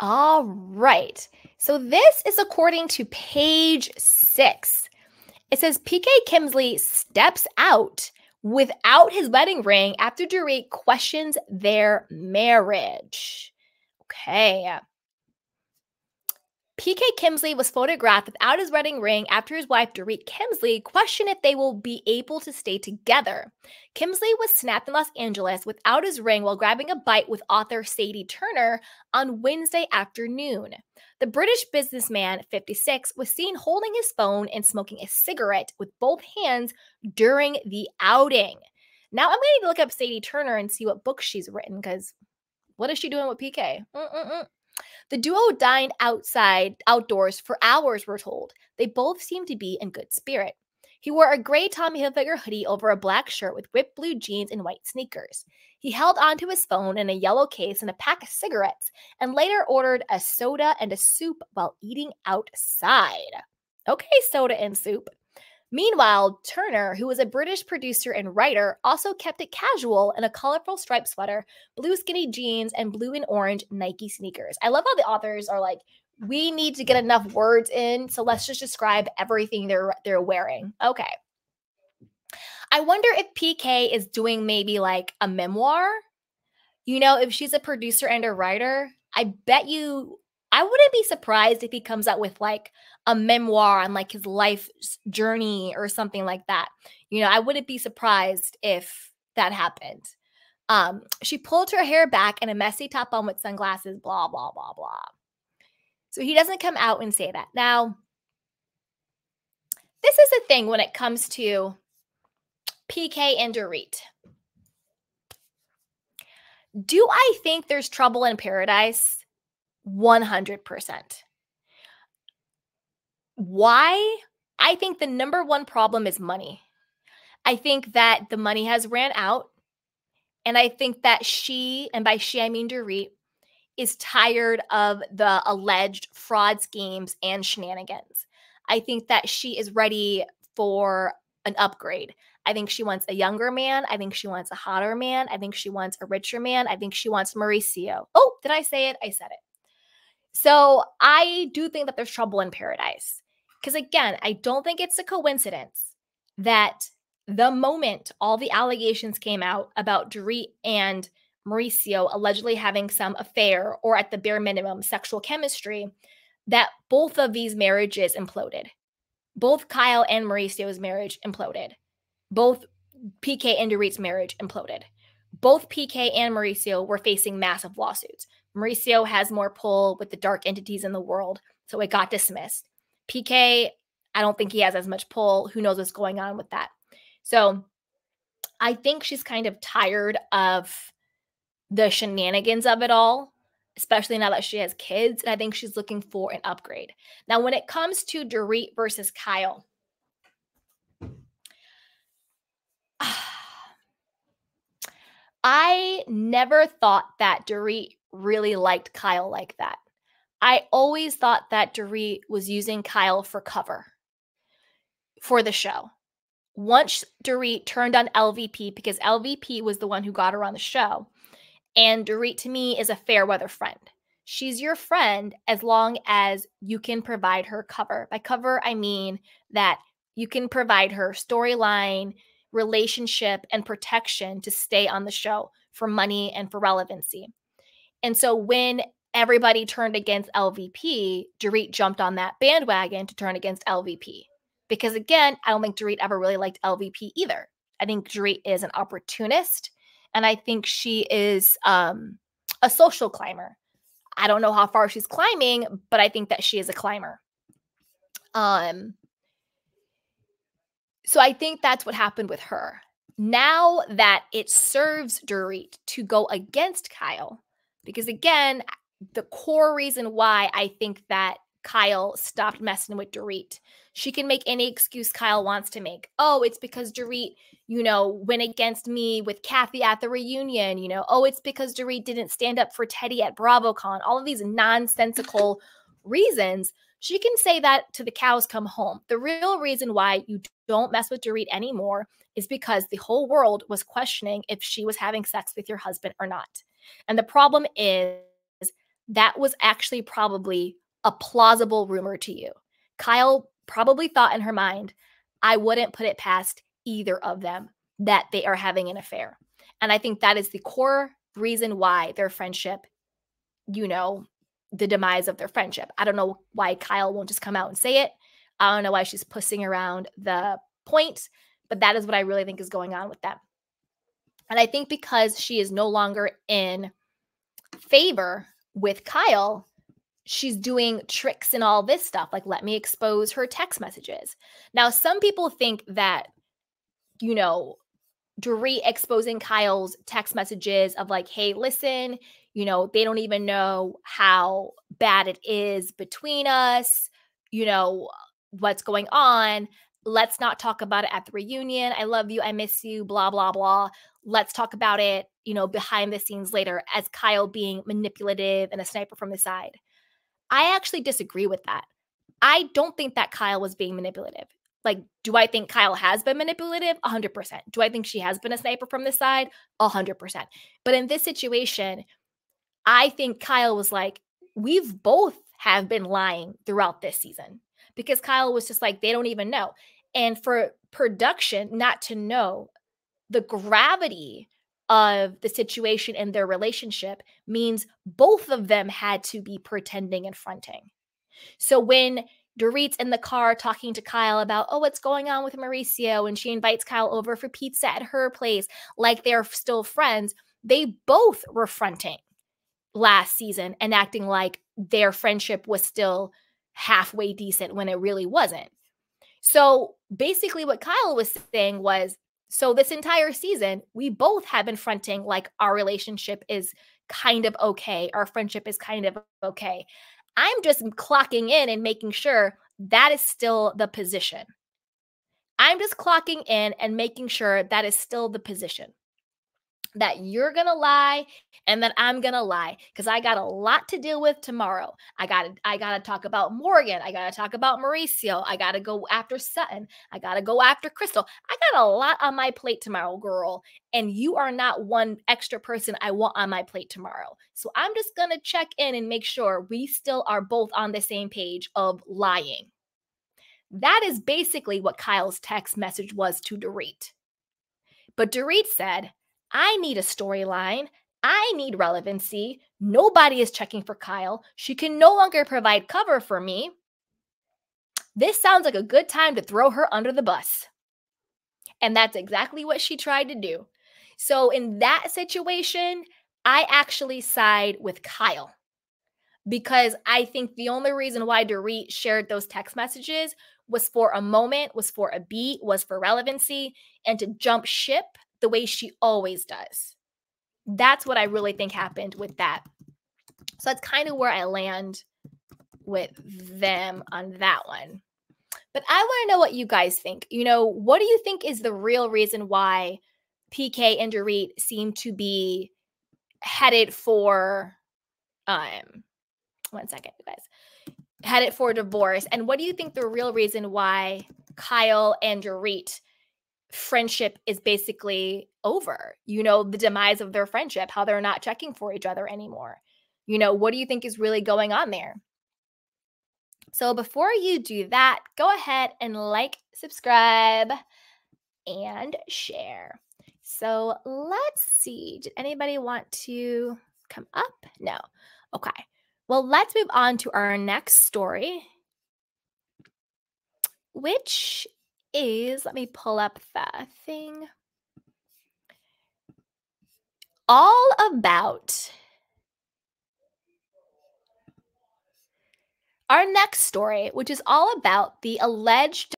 All right. So this is according to page 6. It says PK Kemsley steps out without his wedding ring after Dorit questions their marriage. Okay. PK Kemsley was photographed without his wedding ring after his wife Dorit Kemsley questioned if they will be able to stay together. Kemsley was snapped in Los Angeles without his ring while grabbing a bite with author Sadie Turner on Wednesday afternoon. The British businessman, 56, was seen holding his phone and smoking a cigarette with both hands during the outing. Now I'm going to look up Sadie Turner and see what books she's written, because what is she doing with PK? The duo dined outdoors for hours, we're told. They both seemed to be in good spirit. He wore a gray Tommy Hilfiger hoodie over a black shirt with ripped blue jeans and white sneakers. He held onto his phone and a yellow case and a pack of cigarettes, and later ordered a soda and a soup while eating outside. Okay, soda and soup. Meanwhile, Turner, who was a British producer and writer, also kept it casual in a colorful striped sweater, blue skinny jeans, and blue and orange Nike sneakers. I love how the authors are like, we need to get enough words in, so let's just describe everything they're wearing. Okay. I wonder if PK is doing maybe like a memoir. You know, if she's a producer and a writer, I bet you, I wouldn't be surprised if he comes out with like a memoir on like his life journey or something like that. You know, I wouldn't be surprised if that happened. She pulled her hair back in a messy top on with sunglasses, blah, blah, blah, blah. So he doesn't come out and say that. Now, this is the thing when it comes to PK and Dorit. Do I think there's trouble in paradise? 100%. Why? I think the number one problem is money. I think that the money has ran out. And I think that she, and by she I mean Dorit, is tired of the alleged fraud schemes and shenanigans. I think that she is ready for an upgrade. I think she wants a younger man. I think she wants a hotter man. I think she wants a richer man. I think she wants Mauricio. Oh, did I say it? I said it. So I do think that there's trouble in paradise. Because again, I don't think it's a coincidence that the moment all the allegations came out about Dorit and Mauricio allegedly having some affair or at the bare minimum sexual chemistry, that both of these marriages imploded. Both Kyle and Mauricio's marriage imploded. Both PK and Dorit's marriage imploded. Both PK and Mauricio were facing massive lawsuits. Mauricio has more pull with the dark entities in the world, so it got dismissed. PK, I don't think he has as much pull. Who knows what's going on with that? So I think she's kind of tired of the shenanigans of it all, especially now that she has kids. And I think she's looking for an upgrade. Now, when it comes to Dorit versus Kyle, I never thought that Dorit really liked Kyle like that. I always thought that Dorit was using Kyle for cover for the show. Once Dorit turned on LVP, because LVP was the one who got her on the show, and Dorit to me is a fair weather friend. She's your friend as long as you can provide her cover. By cover, I mean that you can provide her storyline, relationship, and protection to stay on the show for money and for relevancy. And so when everybody turned against LVP, Dorit jumped on that bandwagon to turn against LVP. Because again, I don't think Dorit ever really liked LVP either. I think Dorit is an opportunist, and I think she is a social climber. I don't know how far she's climbing, but I think that she is a climber. So I think that's what happened with her. Now that it serves Dorit to go against Kyle, because again, the core reason why I think that Kyle stopped messing with Dorit, she can make any excuse Kyle wants to make. Oh, it's because Dorit, went against me with Kathy at the reunion. Oh, it's because Dorit didn't stand up for Teddy at BravoCon. All of these nonsensical reasons. She can say that to the cows come home. The real reason why you don't mess with Dorit anymore is because the whole world was questioning if she was having sex with your husband or not. And the problem is that was actually probably a plausible rumor to you. Kyle probably thought in her mind, I wouldn't put it past either of them that they are having an affair. And I think that is the core reason why their friendship, the demise of their friendship. I don't know why Kyle won't just come out and say it. I don't know why she's pussing around the point, but that is what I really think is going on with them. And I think because she is no longer in favor with Kyle, she's doing tricks and all this stuff. Like, let me expose her text messages. Now, some people think that, Dorit exposing Kyle's text messages of like, hey, listen, they don't even know how bad it is between us, what's going on. Let's not talk about it at the reunion. I love you. I miss you, blah, blah, blah. Let's talk about it, behind the scenes later, as Kyle being manipulative and a sniper from the side. I actually disagree with that. I don't think that Kyle was being manipulative. Like, do I think Kyle has been manipulative? 100%. Do I think she has been a sniper from the side? 100%. But in this situation, I think Kyle was like, we've both have been lying throughout this season, because Kyle was just like, they don't even know. And for production not to know the gravity of the situation and their relationship means both of them had to be pretending and fronting. So when Dorit's in the car talking to Kyle about, oh, what's going on with Mauricio, and she invites Kyle over for pizza at her place, like they're still friends, they both were fronting last season and acting like their friendship was still halfway decent when it really wasn't. So basically what Kyle was saying was, so this entire season, we both have been fronting like our relationship is kind of okay. Our friendship is kind of okay. I'm just clocking in and making sure that is still the position. I'm just clocking in and making sure that is still the position. That you're going to lie and that I'm going to lie, because I got a lot to deal with tomorrow. I got to talk about Morgan. I got to talk about Mauricio. I got to go after Sutton. I got to go after Crystal. I got a lot on my plate tomorrow, girl. And you are not one extra person I want on my plate tomorrow. So I'm just going to check in and make sure we still are both on the same page of lying. That is basically what Kyle's text message was to Dorit. But Dorit said, I need a storyline. I need relevancy. Nobody is checking for Kyle. She can no longer provide cover for me. This sounds like a good time to throw her under the bus. And that's exactly what she tried to do. So in that situation, I actually side with Kyle, because I think the only reason why Dorit shared those text messages was for a moment, was for a beat, was for relevancy, and to jump ship the way she always does. That's what I really think happened with that. So that's kind of where I land with them on that one. But I want to know what you guys think. What do you think is the real reason why PK and Dorit seem to be headed for, one second, you guys, headed for divorce? And what do you think the real reason why Kyle and Dorit friendship is basically over, the demise of their friendship, how they're not checking for each other anymore? What do you think is really going on there? So before you do that, go ahead and like, subscribe, and share. So let's see. Did anybody want to come up? No. Okay. Well, let's move on to our next story, which is, let me pull up the thing, all about our next story, which is all about the alleged